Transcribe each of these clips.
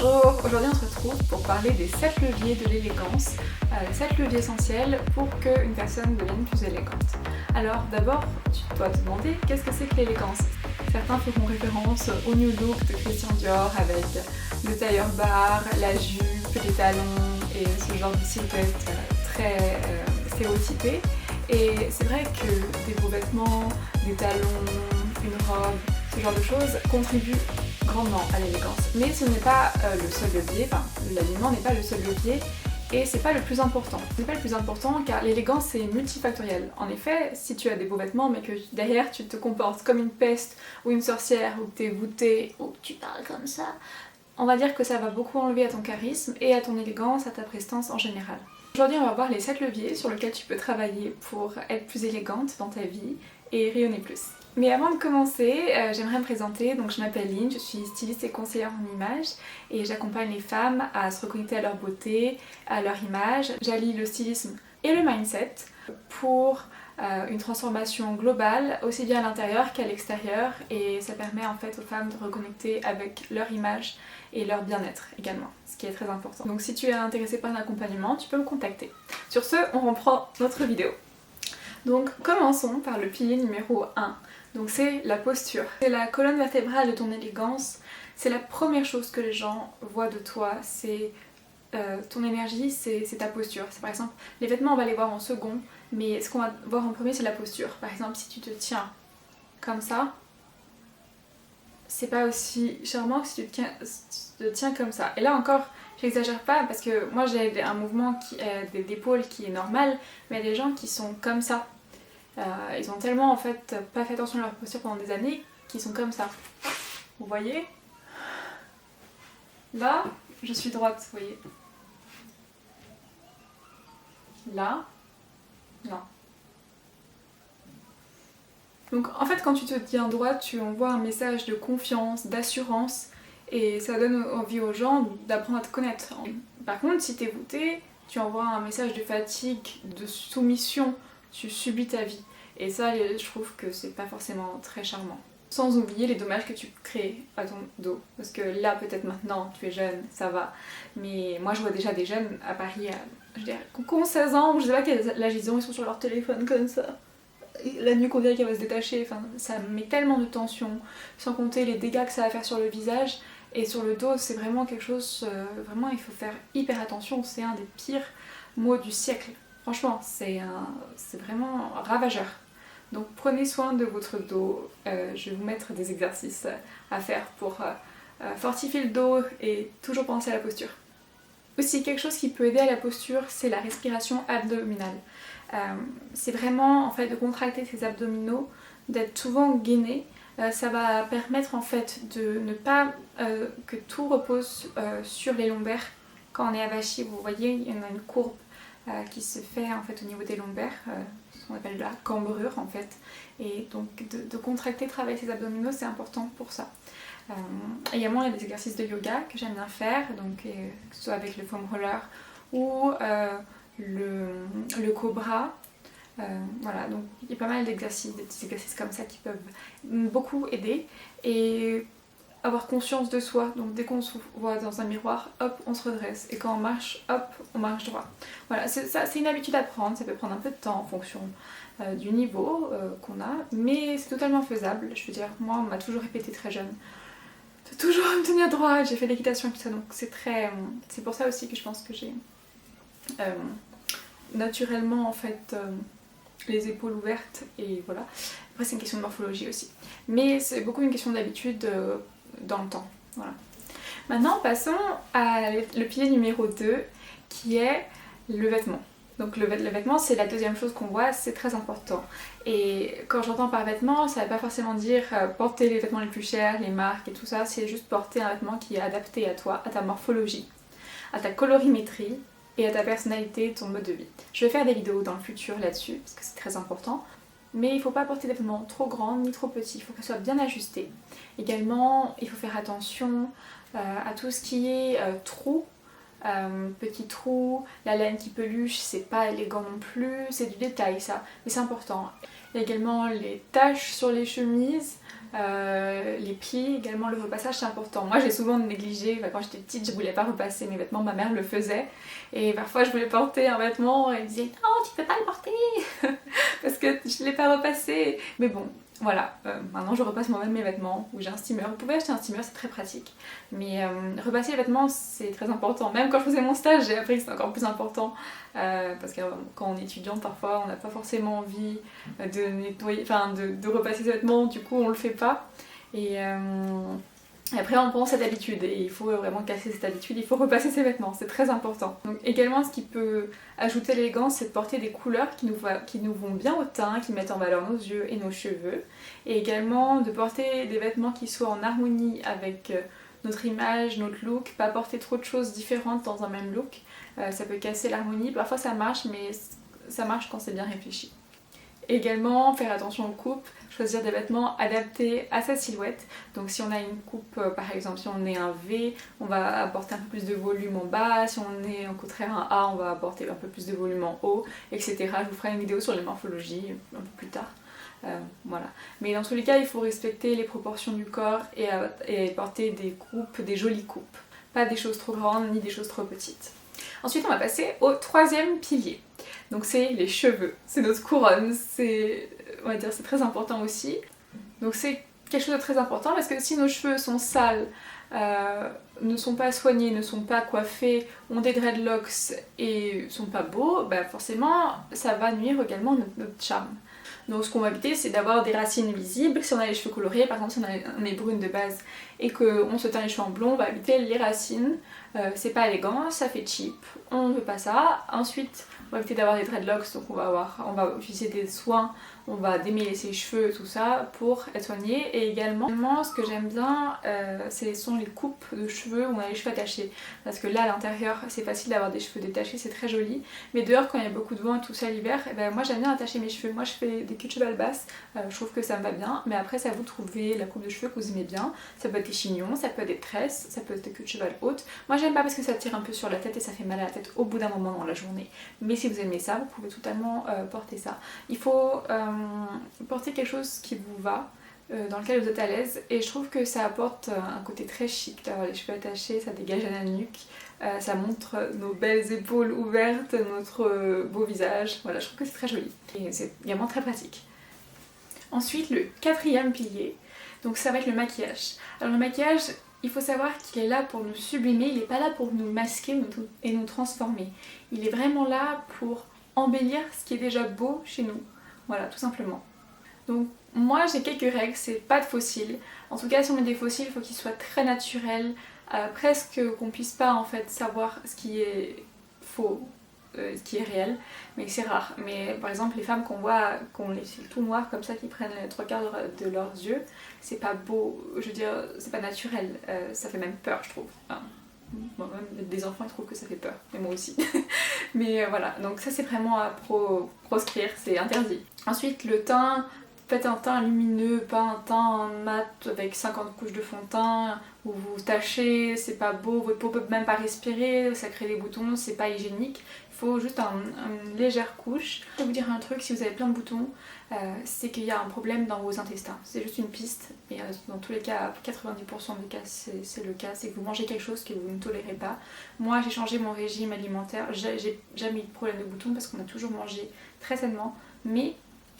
Bonjour, aujourd'hui on se retrouve pour parler des 7 leviers de l'élégance, 7 leviers essentiels pour qu'une personne devienne plus élégante. Alors d'abord, tu dois te demander qu'est-ce que c'est que l'élégance. Certains feront référence au New Look de Christian Dior avec le tailleur bar, la jupe, les talons et ce genre de silhouette très stéréotypée. Et c'est vrai que des beaux vêtements, des talons, une robe, ce genre de choses contribuent grandement à l'élégance. Mais ce n'est pas le seul levier, enfin l'habillement n'est pas le seul levier et c'est pas le plus important. Ce n'est pas le plus important car l'élégance c'est multifactoriel. En effet, si tu as des beaux vêtements mais que derrière tu te comportes comme une peste ou une sorcière ou que tu es voûtée ou que tu parles comme ça, on va dire que ça va beaucoup enlever à ton charisme et à ton élégance, à ta prestance en général. Aujourd'hui on va voir les 7 leviers sur lesquels tu peux travailler pour être plus élégante dans ta vie et rayonner plus. Mais avant de commencer, j'aimerais me présenter. Donc je m'appelle Lynn, je suis styliste et conseillère en image et j'accompagne les femmes à se reconnecter à leur beauté, à leur image. J'allie le stylisme et le mindset pour une transformation globale, aussi bien à l'intérieur qu'à l'extérieur, et ça permet en fait aux femmes de reconnecter avec leur image et leur bien-être également, ce qui est très important. Donc si tu es intéressée par un accompagnement, tu peux me contacter. Sur ce, on reprend notre vidéo. Donc commençons par le pilier numéro 1. Donc c'est la posture. C'est la colonne vertébrale de ton élégance. C'est la première chose que les gens voient de toi. C'est ton énergie, c'est ta posture. C'est par exemple, les vêtements on va les voir en second, mais ce qu'on va voir en premier c'est la posture. Par exemple, si tu te tiens comme ça, c'est pas aussi charmant que si tu te tiens comme ça. Et là encore, j'exagère pas parce que moi j'ai un mouvement d'épaule qui est normal, mais il y a des gens qui sont comme ça. Ils ont tellement en fait pas fait attention à leur posture pendant des années qu'ils sont comme ça. Vous voyez? Là, je suis droite, vous voyez? Là, non. Donc en fait quand tu te tiens droite, tu envoies un message de confiance, d'assurance et ça donne envie aux gens d'apprendre à te connaître. Par contre, si t'es voûtée, tu envoies un message de fatigue, de soumission, tu subis ta vie. Et ça, je trouve que c'est pas forcément très charmant. Sans oublier les dommages que tu crées à ton dos. Parce que là, peut-être maintenant, tu es jeune, ça va. Mais moi, je vois déjà des jeunes à Paris, je dirais, qui ont 16 ans, je sais pas quel âge ils ont sur leur téléphone comme ça. La nuque, on dirait qu'elle va se détacher. Enfin, ça met tellement de tension. Sans compter les dégâts que ça va faire sur le visage. Et sur le dos, c'est vraiment quelque chose... vraiment, il faut faire hyper attention. C'est un des pires maux du siècle. Franchement, c'est vraiment ravageur. Donc prenez soin de votre dos, je vais vous mettre des exercices à faire pour fortifier le dos et toujours penser à la posture. Aussi quelque chose qui peut aider à la posture, c'est la respiration abdominale. C'est vraiment en fait de contracter ses abdominaux, d'être souvent gainé. Ça va permettre en fait de ne pas que tout repose sur les lombaires. Quand on est avachi, vous voyez, il y en a une courbe qui se fait en fait au niveau des lombaires, ce qu'on appelle la cambrure en fait, et donc de contracter, travailler ses abdominaux, c'est important pour ça. Également il y a des exercices de yoga que j'aime bien faire, donc que ce soit avec le foam roller ou le cobra. Voilà, donc il y a pas mal d'exercices, des petits exercices comme ça qui peuvent beaucoup aider et avoir conscience de soi. Donc dès qu'on se voit dans un miroir, hop, on se redresse. Et quand on marche, hop, on marche droit. Voilà, c'est une habitude à prendre, ça peut prendre un peu de temps en fonction du niveau qu'on a, mais c'est totalement faisable. Je veux dire, moi, on m'a toujours répété très jeune de toujours me tenir droit. J'ai fait l'équitation et tout ça, donc c'est pour ça aussi que je pense que j'ai naturellement en fait les épaules ouvertes et voilà. Après c'est une question de morphologie aussi. Mais c'est beaucoup une question d'habitude dans le temps. Voilà. Maintenant passons à le pilier numéro 2 qui est le vêtement. Donc le vêtement c'est la deuxième chose qu'on voit, c'est très important. Et quand j'entends par vêtement, ça ne veut pas forcément dire porter les vêtements les plus chers, les marques et tout ça, c'est juste porter un vêtement qui est adapté à toi, à ta morphologie, à ta colorimétrie et à ta personnalité, ton mode de vie. Je vais faire des vidéos dans le futur là-dessus, parce que c'est très important. Mais il ne faut pas porter des vêtements trop grands ni trop petits, il faut que ce soit bien ajusté. Également, il faut faire attention à tout ce qui est trous, petits trous, la laine qui peluche, c'est pas élégant non plus, c'est du détail ça, mais c'est important. Il y a également les taches sur les chemises, les plis, également le repassage c'est important. Moi j'ai souvent négligé, quand j'étais petite je voulais pas repasser mes vêtements, ma mère le faisait et parfois je voulais porter un vêtement et elle me disait non tu peux pas le porter parce que je l'ai pas repassé. Mais bon voilà, maintenant je repasse moi-même mes vêtements ou j'ai un steamer. Vous pouvez acheter un steamer, c'est très pratique. Mais repasser les vêtements c'est très important. Même quand je faisais mon stage j'ai appris que c'est encore plus important parce que quand on est étudiante parfois on n'a pas forcément envie de nettoyer, de repasser ses vêtements, du coup on le fait pas. Et après on prend cette habitude et il faut vraiment casser cette habitude, il faut repasser ses vêtements, c'est très important. Donc également ce qui peut ajouter l'élégance c'est de porter des couleurs qui nous vont bien au teint, qui mettent en valeur nos yeux et nos cheveux. Et également de porter des vêtements qui soient en harmonie avec notre image, notre look, pas porter trop de choses différentes dans un même look. Ça peut casser l'harmonie, parfois ça marche mais ça marche quand c'est bien réfléchi. Également faire attention aux coupes, choisir des vêtements adaptés à sa silhouette. Donc si on a une coupe, par exemple si on est un V, on va apporter un peu plus de volume en bas, si on est au contraire un A, on va apporter un peu plus de volume en haut, etc. Je vous ferai une vidéo sur les morphologies un peu plus tard. Voilà. Mais dans tous les cas, il faut respecter les proportions du corps et porter des coupes, des jolies coupes. Pas des choses trop grandes ni des choses trop petites. Ensuite, on va passer au troisième pilier. Donc c'est les cheveux, c'est notre couronne, on va dire c'est très important aussi. Donc c'est quelque chose de très important parce que si nos cheveux sont sales, ne sont pas soignés, ne sont pas coiffés, ont des dreadlocks et sont pas beaux, bah forcément ça va nuire également à notre charme. Donc ce qu'on va éviter c'est d'avoir des racines visibles. Si on a les cheveux colorés, par exemple si on est brune de base et qu'on se teint les cheveux en blond, on va éviter les racines. C'est pas élégant, ça fait cheap, on ne veut pas ça. Ensuite on va éviter d'avoir des dreadlocks, donc on va utiliser des soins, on va démêler ses cheveux, tout ça pour être soigné. Et également ce que j'aime bien ce sont les coupes de cheveux où on a les cheveux attachés, parce que là à l'intérieur c'est facile d'avoir des cheveux détachés, c'est très joli, mais dehors quand il y a beaucoup de vent et tout ça l'hiver, moi j'aime bien attacher mes cheveux. Moi je fais des queues de cheval basses, je trouve que ça me va bien, mais après c'est à vous de trouver la coupe de cheveux que vous aimez bien. Ça peut être des chignons, ça peut être des tresses, ça peut être des queues de cheval hautes. Moi j'aime pas parce que ça tire un peu sur la tête et ça fait mal à la tête au bout d'un moment dans la journée, mais si vous aimez ça, vous pouvez totalement porter ça. Il faut porter quelque chose qui vous va, dans lequel vous êtes à l'aise, et je trouve que ça apporte un côté très chic d'avoir les cheveux attachés, ça dégage à la nuque, ça montre nos belles épaules ouvertes, notre beau visage. Voilà, je trouve que c'est très joli et c'est également très pratique. Ensuite, le quatrième pilier, donc ça va être le maquillage. Alors le maquillage, il faut savoir qu'il est là pour nous sublimer, il n'est pas là pour nous masquer et nous transformer. Il est vraiment là pour embellir ce qui est déjà beau chez nous. Voilà, tout simplement. Donc moi j'ai quelques règles, c'est pas de faux cils. En tout cas si on met des faux cils, il faut qu'ils soient très naturels, presque qu'on puisse pas en fait savoir ce qui est faux, ce qui est réel, mais c'est rare. Mais par exemple les femmes qu'on voit, qui ont les cils tout noirs comme ça, qui prennent les trois quarts de leurs yeux, c'est pas beau, je veux dire, c'est pas naturel, ça fait même peur je trouve. Enfin, bon, même des enfants ils trouvent que ça fait peur, et moi aussi. Mais voilà, donc ça c'est vraiment à proscrire, c'est interdit. Ensuite le teint, faites un teint lumineux, pas un teint mat avec 50 couches de fond de teint où vous tachez, c'est pas beau, votre peau peut même pas respirer, ça crée des boutons, c'est pas hygiénique. Il faut juste une légère couche. Je vais vous dire un truc, si vous avez plein de boutons, c'est qu'il y a un problème dans vos intestins. C'est juste une piste, mais dans tous les cas, 90% des cas c'est le cas, c'est que vous mangez quelque chose que vous ne tolérez pas. Moi j'ai changé mon régime alimentaire, j'ai jamais eu de problème de boutons parce qu'on a toujours mangé très sainement, mais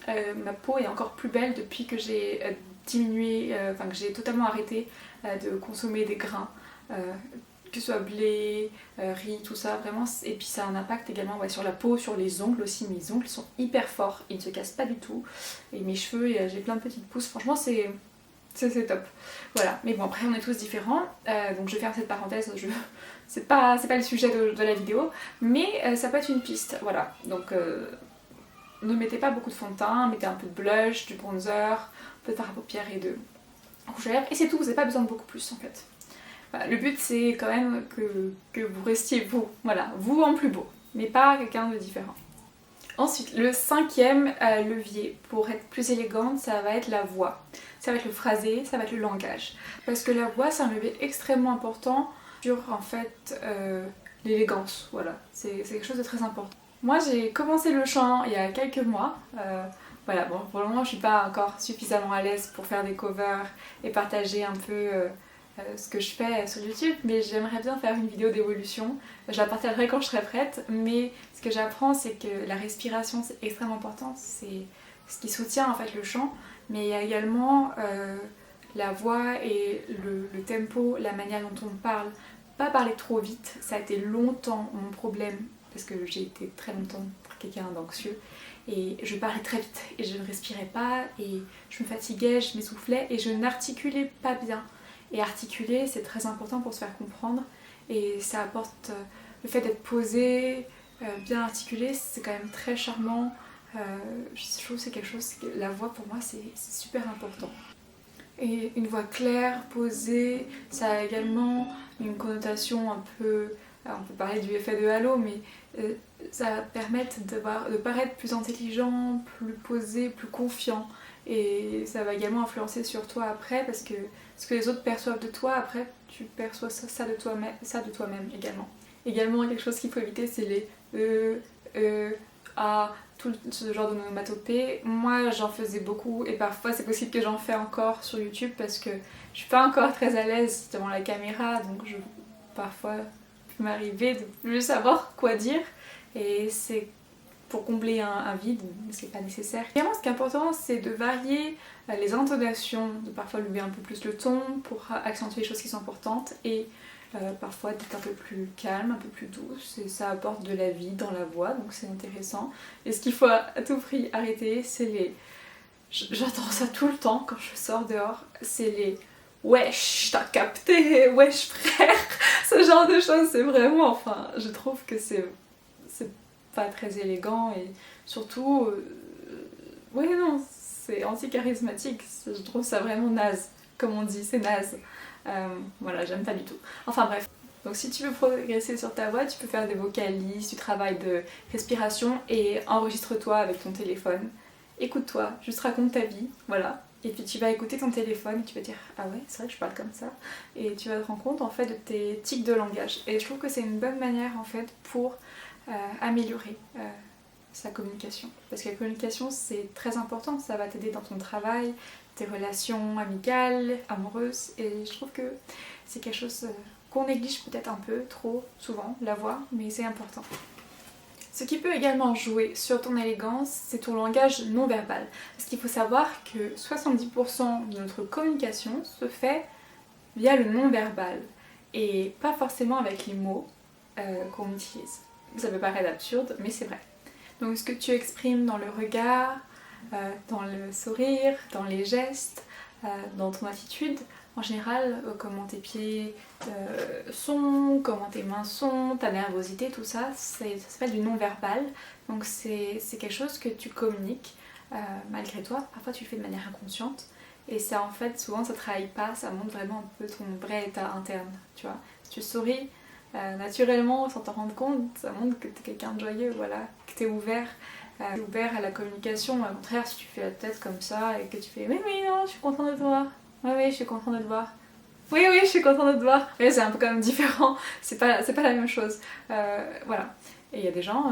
ma peau est encore plus belle depuis que j'ai diminué, que j'ai totalement arrêté de consommer des grains, que ce soit blé, riz, tout ça vraiment. Et puis ça a un impact également sur la peau, sur les ongles aussi. Mes ongles sont hyper forts, ils ne se cassent pas du tout. Et mes cheveux, j'ai plein de petites pousses, franchement c'est top. Voilà, mais bon après on est tous différents, donc je vais faire cette parenthèse, c'est pas le sujet de la vidéo, mais ça peut être une piste, voilà. Donc ne mettez pas beaucoup de fond de teint, mettez un peu de blush, du bronzer, un peu de fard à paupières et de rouge à lèvres, et c'est tout, vous n'avez pas besoin de beaucoup plus en fait. Voilà, le but c'est quand même que vous restiez vous, voilà, vous en plus beau, mais pas quelqu'un de différent. Ensuite, le cinquième levier pour être plus élégante, ça va être la voix. Ça va être le phrasé, ça va être le langage. Parce que la voix c'est un levier extrêmement important sur en fait l'élégance, voilà, c'est quelque chose de très important. Moi j'ai commencé le chant il y a quelques mois, Voilà, bon, pour le moment je suis pas encore suffisamment à l'aise pour faire des covers et partager un peu ce que je fais sur YouTube, mais j'aimerais bien faire une vidéo d'évolution. Je la partagerai quand je serai prête, mais ce que j'apprends c'est que la respiration c'est extrêmement important, c'est ce qui soutient en fait le chant, mais il y a également la voix et le tempo, la manière dont on parle. Pas parler trop vite, ça a été longtemps mon problème, parce que j'ai été très longtemps quelqu'un d'anxieux, et je parlais très vite et je ne respirais pas et je me fatiguais, je m'essoufflais et je n'articulais pas bien. Et articuler c'est très important pour se faire comprendre, et ça apporte le fait d'être posé, bien articulé, c'est quand même très charmant. Je trouve que c'est quelque chose, la voix pour moi c'est super important. Et une voix claire, posée, ça a également une connotation un peu... Alors on peut parler du effet de halo, mais ça va permettre de paraître plus intelligent, plus posé, plus confiant. Et ça va également influencer sur toi après, parce que ce que les autres perçoivent de toi, après tu perçois ça de toi-même également. Également, quelque chose qu'il faut éviter, c'est les A, tout ce genre d'onomatopée. Moi j'en faisais beaucoup et parfois c'est possible que j'en fais encore sur YouTube parce que je suis pas encore très à l'aise devant la caméra, donc parfois il peut m'arriver de plus savoir quoi dire, et c'est pour combler un vide, c'est pas nécessaire. Également, ce qui est important, c'est de varier les intonations, de parfois lever un peu plus le ton pour accentuer les choses qui sont importantes, et parfois d'être un peu plus calme, un peu plus douce, et ça apporte de la vie dans la voix, donc c'est intéressant. Et ce qu'il faut à tout prix arrêter, c'est les... J'entends ça tout le temps quand je sors dehors, c'est les wesh, t'as capté, wesh frère, ce genre de choses, c'est vraiment, enfin, je trouve que c'est pas très élégant, et surtout, ouais non, c'est anti-charismatique, je trouve ça vraiment naze, comme on dit, c'est naze. Voilà, j'aime pas du tout. Enfin bref. Donc si tu veux progresser sur ta voix, tu peux faire des vocalises, du travail de respiration, et enregistre-toi avec ton téléphone. Écoute-toi, juste raconte ta vie, voilà. Et puis tu vas écouter ton téléphone et tu vas dire ah ouais, c'est vrai que je parle comme ça. Et tu vas te rendre compte en fait de tes tics de langage. Et je trouve que c'est une bonne manière en fait pour améliorer sa communication. Parce que la communication c'est très important, ça va t'aider dans ton travail, tes relations amicales, amoureuses, et je trouve que c'est quelque chose qu'on néglige peut-être un peu trop souvent, la voix, mais c'est important. Ce qui peut également jouer sur ton élégance, c'est ton langage non verbal. Parce qu'il faut savoir que 70% de notre communication se fait via le non verbal, et pas forcément avec les mots qu'on utilise. Ça peut paraître absurde, mais c'est vrai. Donc ce que tu exprimes dans le regard, dans le sourire, dans les gestes, dans ton attitude, en général, comment tes pieds sont, comment tes mains sont, ta nervosité, tout ça, ça s'appelle du non-verbal. Donc c'est quelque chose que tu communiques malgré toi. Parfois tu le fais de manière inconsciente, et ça en fait, souvent ça trahit pas, ça montre vraiment un peu ton vrai état interne, tu vois. Si tu souris naturellement sans t'en rendre compte, ça montre que t'es quelqu'un de joyeux, voilà, que t'es ouvert à la communication. Au contraire, si tu fais la tête comme ça et que tu fais mais oui non, je suis contente de te voir, oui je suis contente de te voir, oui je suis contente de te voir, mais c'est un peu quand même différent, c'est pas la même chose, voilà. Et il y a des gens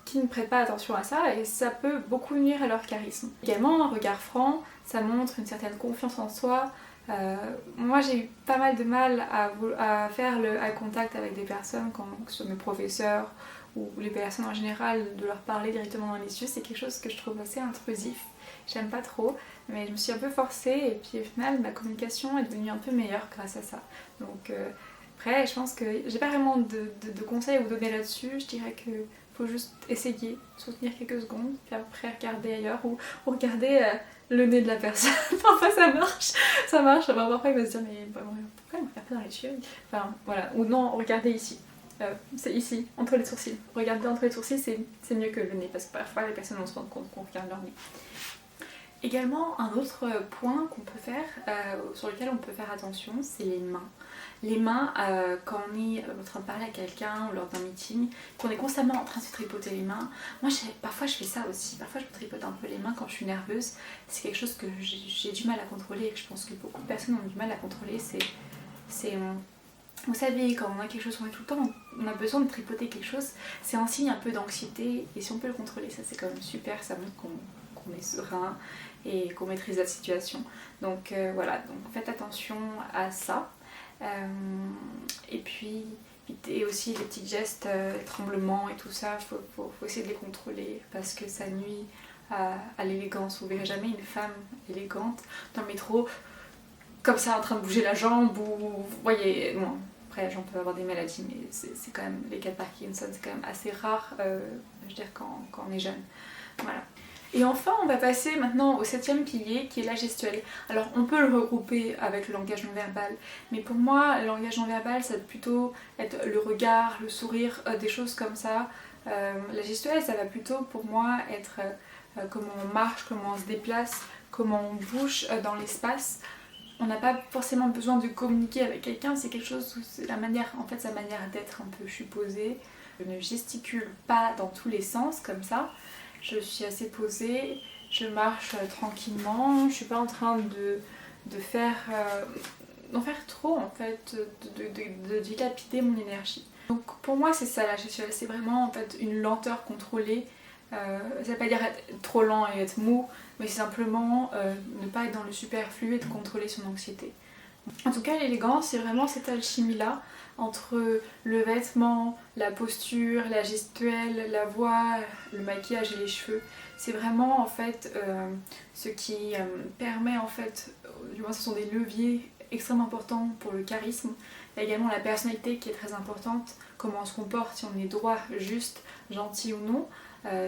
qui ne prêtent pas attention à ça, et ça peut beaucoup nuire à leur charisme. Également, un regard franc, ça montre une certaine confiance en soi. Moi j'ai eu pas mal de mal à faire le eye contact avec des personnes, que ce soit mes professeurs ou les personnes en général, de leur parler directement dans les yeux, c'est quelque chose que je trouve assez intrusif, j'aime pas trop, mais je me suis un peu forcée, et puis au final ma communication est devenue un peu meilleure grâce à ça. Donc après je pense que j'ai pas vraiment de conseils à vous donner là-dessus, je dirais que faut juste essayer, soutenir quelques secondes, puis après regarder ailleurs, ou regarder le nez de la personne. Parfois ça marche. Enfin, parfois il va se dire mais pourquoi il me regarde pas dans les yeux, enfin voilà, ou non, regardez ici. C'est ici, entre les sourcils. Regarder entre les sourcils, c'est mieux que le nez, parce que parfois les personnes se rendent compte qu'on regarde leur nez. Également, un autre point qu'on peut faire, sur lequel on peut faire attention, c'est les mains. Les mains, quand on est en train de parler à quelqu'un ou lors d'un meeting, qu'on est constamment en train de se tripoter les mains. Moi, parfois je fais ça aussi, parfois je me tripote un peu les mains quand je suis nerveuse. C'est quelque chose que j'ai du mal à contrôler, et que je pense que beaucoup de personnes ont du mal à contrôler, c'est Vous savez, quand on a quelque chose sur nous tout le temps, on a besoin de tripoter quelque chose, c'est un signe un peu d'anxiété, et si on peut le contrôler, ça c'est quand même super, ça montre qu'on est serein et qu'on maîtrise la situation. Donc voilà, donc faites attention à ça. Et puis et aussi les petits gestes, les tremblements et tout ça, faut essayer de les contrôler parce que ça nuit à l'élégance. Vous verrez jamais une femme élégante dans le métro comme ça en train de bouger la jambe ou vous voyez, bon, après j'en peux avoir des maladies mais c'est quand même, les cas de Parkinson c'est quand même assez rare, je veux dire quand on est jeune. Voilà. Et enfin, on va passer maintenant au 7e pilier qui est la gestuelle. Alors on peut le regrouper avec le langage non verbal, mais pour moi le langage non verbal ça va plutôt être le regard, le sourire, des choses comme ça. La gestuelle ça va plutôt pour moi être comment on marche, comment on se déplace, comment on bouge dans l'espace. On n'a pas forcément besoin de communiquer avec quelqu'un, c'est quelque chose où c'est la manière, en fait sa manière d'être un peu, je suis posée. Je ne gesticule pas dans tous les sens comme ça. Je suis assez posée, je marche tranquillement, je suis pas en train de faire, d'en faire trop en fait, de dilapider mon énergie. Donc pour moi c'est ça la gestuelle, c'est vraiment en fait une lenteur contrôlée. Ça veut pas dire être trop lent et être mou, mais c'est simplement ne pas être dans le superflu et de contrôler son anxiété. En tout cas, l'élégance, c'est vraiment cette alchimie-là entre le vêtement, la posture, la gestuelle, la voix, le maquillage et les cheveux. C'est vraiment en fait ce qui permet en fait, du moins ce sont des leviers extrêmement importants pour le charisme. Il y a également la personnalité qui est très importante, comment on se comporte, si on est droit, juste, gentil ou non.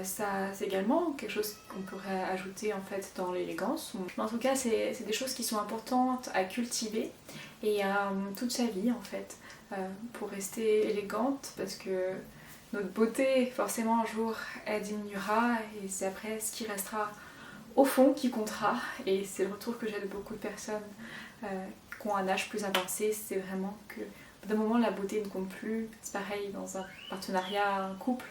Ça c'est également quelque chose qu'on pourrait ajouter en fait dans l'élégance. En tout cas c'est des choses qui sont importantes à cultiver et toute sa vie en fait pour rester élégante parce que notre beauté forcément un jour elle diminuera et c'est après ce qui restera au fond qui comptera et c'est le retour que j'ai de beaucoup de personnes qui ont un âge plus avancé, c'est vraiment que d'un moment la beauté ne compte plus, c'est pareil dans un partenariat, un couple.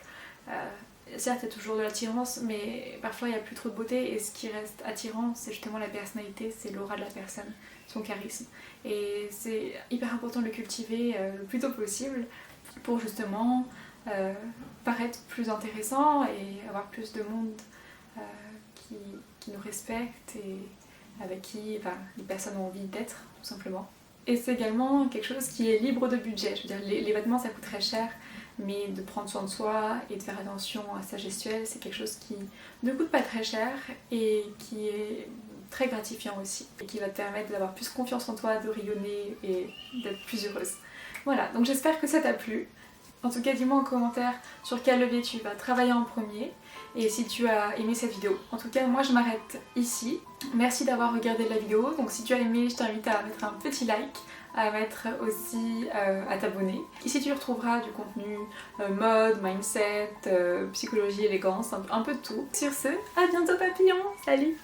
Certes, il y a toujours de l'attirance, mais parfois il n'y a plus trop de beauté et ce qui reste attirant, c'est justement la personnalité, c'est l'aura de la personne, son charisme. Et c'est hyper important de le cultiver le plus tôt possible pour justement paraître plus intéressant et avoir plus de monde qui nous respecte et avec qui les personnes ont envie d'être, tout simplement. Et c'est également quelque chose qui est libre de budget, je veux dire, les vêtements ça coûte très cher, mais de prendre soin de soi et de faire attention à sa gestuelle, c'est quelque chose qui ne coûte pas très cher et qui est très gratifiant aussi et qui va te permettre d'avoir plus confiance en toi, de rayonner et d'être plus heureuse. Voilà, donc j'espère que ça t'a plu. En tout cas, dis-moi en commentaire sur quel levier tu vas travailler en premier et si tu as aimé cette vidéo. En tout cas, moi je m'arrête ici. Merci d'avoir regardé la vidéo. Donc si tu as aimé, je t'invite à mettre un petit like, à mettre aussi à t'abonner. Ici tu retrouveras du contenu mode, mindset, psychologie, élégance, un peu de tout. Sur ce, à bientôt papillon, salut!